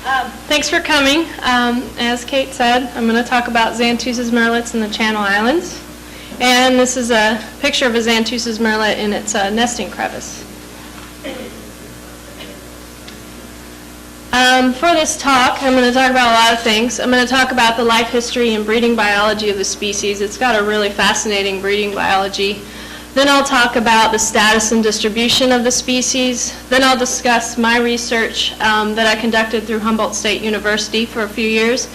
Thanks for coming. As Kate said, I'm going to talk about Xantus' murrelets in the Channel Islands. And this is a picture of a Xantus' murrelet in its nesting crevice. For this talk, I'm going to talk about a lot of things. I'm going to talk about the life history and breeding biology of the species. It's got a really fascinating breeding biology. Then I'll talk about the status and distribution of the species. Then I'll discuss my research that I conducted through Humboldt State University for a few years.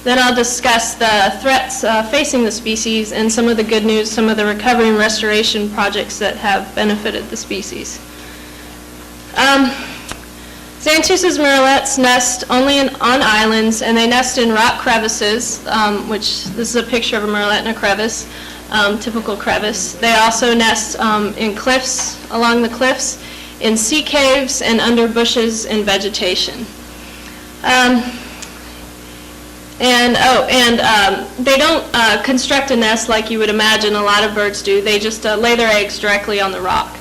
Then I'll discuss the threats facing the species and some of the good news, some of the recovery and restoration projects that have benefited the species. Xantus' murrelets nest only on islands, and they nest in rock crevices, which this is a picture of a murrelet in a crevice. Typical crevice. They also nest in cliffs, along the cliffs, in sea caves, and under bushes and vegetation. They don't construct a nest like you would imagine a lot of birds do. They just lay their eggs directly on the rock.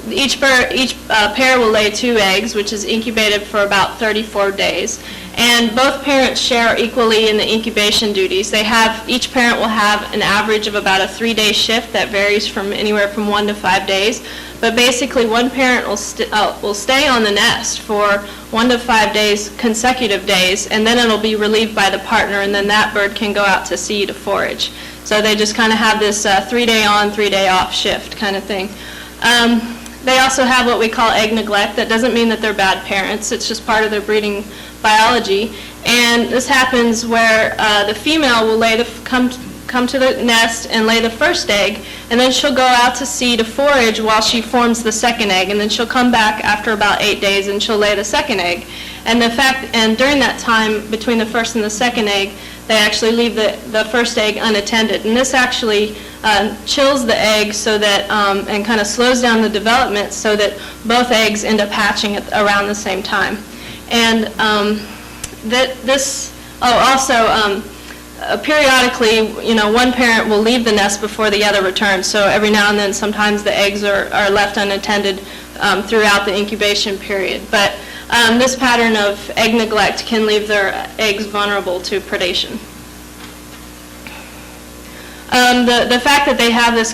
Each pair will lay 2 eggs, which is incubated for about 34 days. And both parents share equally in the incubation duties. Each parent will have an average of about a 3-day shift that varies from anywhere from 1 to 5 days. But basically, one parent will stay on the nest for 1 to 5 days, consecutive days, and then it'll be relieved by the partner, and then that bird can go out to sea to forage. So they just kind of have this 3-day on, 3-day off shift kind of thing. They also have what we call egg neglect. That doesn't mean that they're bad parents. It's just part of their breeding biology. And this happens where the female will come to the nest and lay the first egg, and then she'll go out to sea to forage while she forms the second egg, and then she'll come back after about 8 days and she'll lay the second egg. And during that time between the first and the second egg, they actually leave the first egg unattended. And this actually chills the egg so that and kind of slows down the development so that both eggs end up hatching around the same time. And periodically, one parent will leave the nest before the other returns. So every now and then, sometimes the eggs are left unattended throughout the incubation period. But this pattern of egg neglect can leave their eggs vulnerable to predation. The fact that they have this